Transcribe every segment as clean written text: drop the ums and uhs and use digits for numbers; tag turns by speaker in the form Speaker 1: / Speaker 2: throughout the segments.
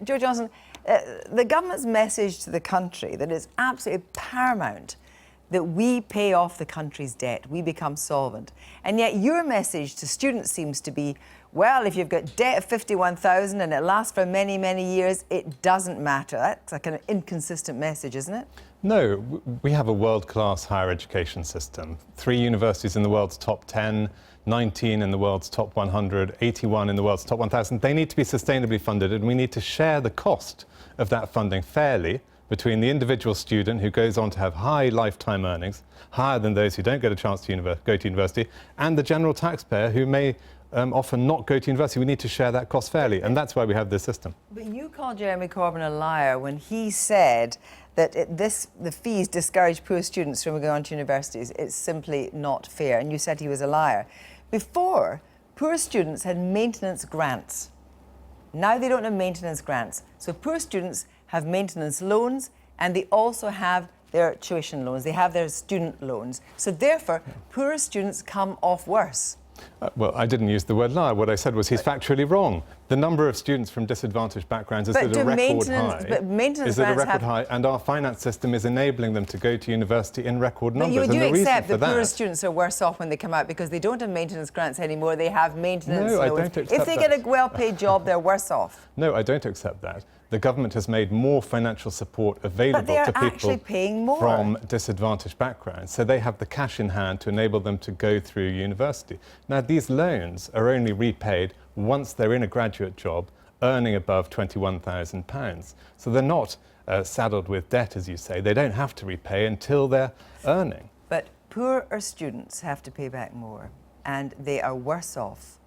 Speaker 1: Joe Johnson, the government's message to the country that it's absolutely paramount that we pay off the country's debt, we become solvent. And yet your message to students seems to be, well, if you've got debt of 51,000 and it lasts for many, many years, it doesn't matter. That's like an inconsistent message, isn't it?
Speaker 2: No, we have a world-class higher education system. 3 universities in the world's top 10, 19 in the world's top 100, 81 in the world's top 1,000. They need to be sustainably funded, and we need to share the cost of that funding fairly between the individual student who goes on to have high lifetime earnings, higher than those who don't get a chance to go to university, and the general taxpayer who may often not go to university. We need to share that cost fairly, and that's why we have this system.
Speaker 1: But you called Jeremy Corbyn a liar when he said that the fees discourage poor students from going on to universities. It's simply not fair, and you said he was a liar. Before, poor students had maintenance grants. Now they don't have maintenance grants. So poor students have maintenance loans, and they also have their tuition loans. They have their student loans. So therefore, poorer students come off worse.
Speaker 2: Well, I didn't use the word liar. What I said was he's factually wrong. The number of students from disadvantaged backgrounds is at a record high. And our finance system is enabling them to go to university in record numbers.
Speaker 1: But you do accept that poorer students are worse off when they come out because they don't have maintenance grants anymore. They have maintenance loans.
Speaker 2: I don't accept that.
Speaker 1: If they get a well-paid job, they're worse off.
Speaker 2: No, I don't accept that. The government has made more financial support available to people from disadvantaged backgrounds, so they have the cash in hand to enable them to go through university. Now, these loans are only repaid once they're in a graduate job earning above £21,000. So they're not saddled with debt, as you say. They don't have to repay until they're earning.
Speaker 1: But poorer students have to pay back more, and they are worse off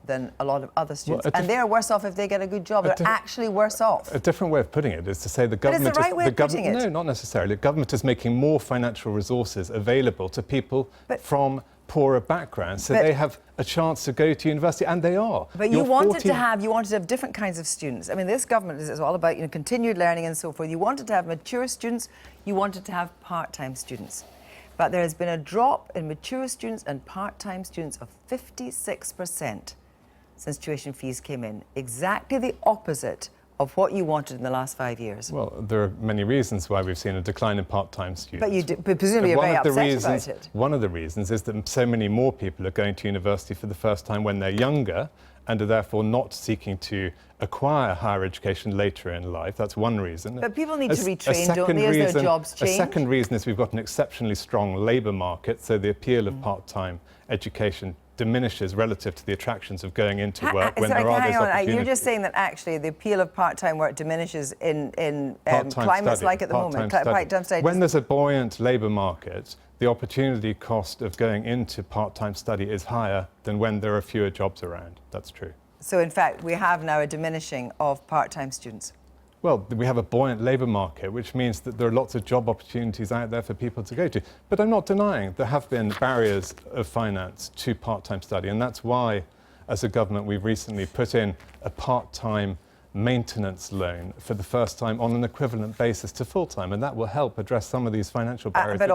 Speaker 1: than a lot of other students. And they're worse off if they get a good job. They're actually worse off.
Speaker 2: A different way of putting it is to say the government...
Speaker 1: But it's the right way of putting it.
Speaker 2: No, not necessarily. The government is making more financial resources available to people from poorer backgrounds, so they have a chance to go to university, and they are.
Speaker 1: But you wanted to have different kinds of students. I mean, this government is all about continued learning and so forth. You wanted to have mature students, you wanted to have part-time students. But there has been a drop in mature students and part-time students of 56% since tuition fees came in. Exactly the opposite of what you wanted in the last 5 years.
Speaker 2: Well, there are many reasons why we've seen a decline in part-time students.
Speaker 1: But presumably you're very upset about it.
Speaker 2: One of the reasons is that so many more people are going to university for the first time when they're younger and are therefore not seeking to acquire higher education later in life. That's one reason.
Speaker 1: But people need to retrain, don't they, as their jobs change?
Speaker 2: A second reason is we've got an exceptionally strong labour market, so the appeal of part-time education diminishes relative to the attractions of going into work when there are those opportunities.
Speaker 1: You're just saying that actually the appeal of part-time work diminishes in climates like at the moment. Part-time study.
Speaker 2: When there's a buoyant labour market, the opportunity cost of going into part-time study is higher than when there are fewer jobs around. That's true.
Speaker 1: So in fact, we have now a diminishing of part-time students.
Speaker 2: Well, we have a buoyant labour market, which means that there are lots of job opportunities out there for people to go to. But I'm not denying there have been barriers of finance to part-time study, and that's why, as a government, we've recently put in a part-time maintenance loan for the first time on an equivalent basis to full-time, and that will help address some of these financial barriers.
Speaker 1: But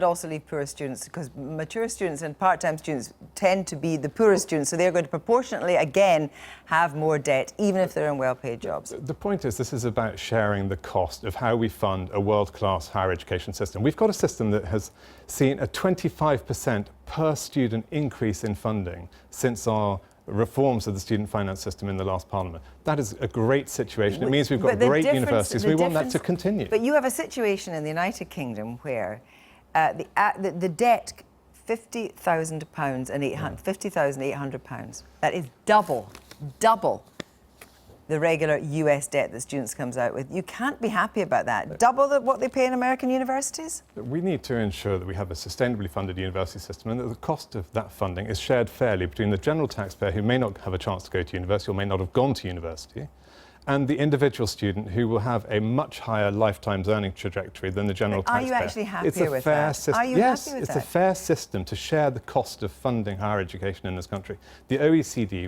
Speaker 1: also leave poorer students, because mature students and part-time students tend to be the poorest students, so they're going to proportionately, again, have more debt, even if they're in well-paid jobs.
Speaker 2: The point is, this is about sharing the cost of how we fund a world-class higher education system. We've got a system that has seen a 25% per student increase in funding since our reforms of the student finance system in the last Parliament. That is a great situation. It means we've got great universities. We want that to continue.
Speaker 1: But you have a situation in the United Kingdom where the debt, £50,000 and £50,800, that is double the regular US debt that students comes out with. You can't be happy about that. Double what they pay in American universities?
Speaker 2: We need to ensure that we have a sustainably funded university system and that the cost of that funding is shared fairly between the general taxpayer who may not have a chance to go to university or may not have gone to university, and the individual student who will have a much higher lifetime earning trajectory than the general taxpayer.
Speaker 1: Are you actually happier with that?
Speaker 2: Are you happy with that? It's a fair system to share the cost of funding higher education in this country. The OECD,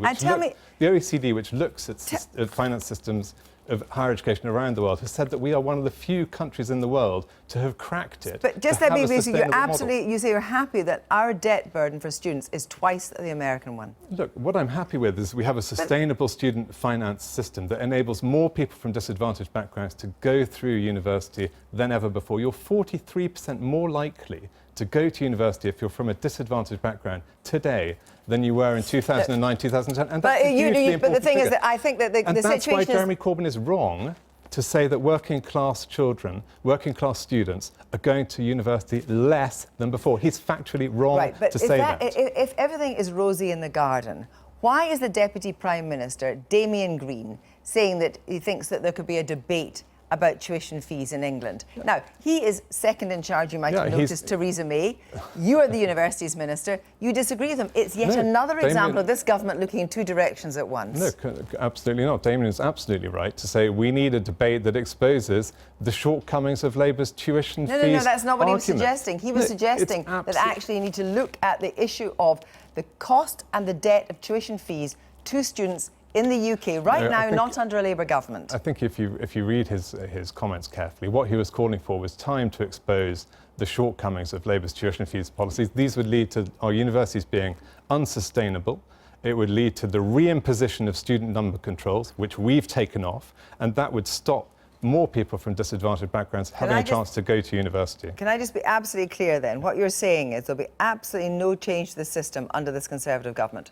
Speaker 2: which looks at finance systems of higher education around the world has said that we are one of the few countries in the world to have cracked it.
Speaker 1: But just
Speaker 2: to
Speaker 1: let
Speaker 2: have
Speaker 1: me
Speaker 2: a
Speaker 1: be clear,
Speaker 2: sustainable
Speaker 1: you say you're happy that our debt burden for students is twice the American one.
Speaker 2: Look, what I'm happy with is we have a sustainable student finance system that enables more people from disadvantaged backgrounds to go through university than ever before. You're 43% more likely to go to university if you're from a disadvantaged background today than you were in 2009, 2010. And that's a hugely important
Speaker 1: but the thing
Speaker 2: figure.
Speaker 1: is that I think that the
Speaker 2: and that's
Speaker 1: situation
Speaker 2: why Jeremy Corbyn is wrong to say that working class children, working class students are going to university less than before. He's factually wrong to say that.
Speaker 1: If everything is rosy in the garden, why is the Deputy Prime Minister, Damien Green, saying that he thinks that there could be a debate about tuition fees in England? Now, he is second in charge, you might have noticed, Theresa May. You are the universities minister. You disagree with him. It's yet another example of this government looking in two directions at once.
Speaker 2: No, absolutely not. Damien is absolutely right to say we need a debate that exposes the shortcomings of Labour's tuition fees.
Speaker 1: No, that's not what he was suggesting. He was suggesting that actually you need to look at the issue of the cost and the debt of tuition fees to students in the UK right now, not under a Labour government.
Speaker 2: I think if you read his comments carefully, what he was calling for was time to expose the shortcomings of Labour's tuition fees policies. These would lead to our universities being unsustainable. It would lead to the reimposition of student number controls, which we've taken off, and that would stop more people from disadvantaged backgrounds having a chance to go to university.
Speaker 1: Can I just be absolutely clear then? What you're saying is there'll be absolutely no change to the system under this Conservative government.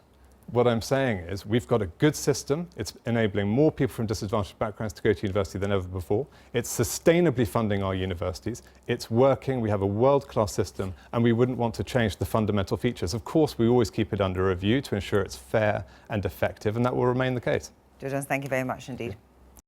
Speaker 2: What I'm saying is we've got a good system. It's enabling more people from disadvantaged backgrounds to go to university than ever before. It's sustainably funding our universities. It's working. We have a world-class system, and we wouldn't want to change the fundamental features. Of course, we always keep it under review to ensure it's fair and effective, and that will remain the case.
Speaker 1: Joe Jones, thank you very much indeed.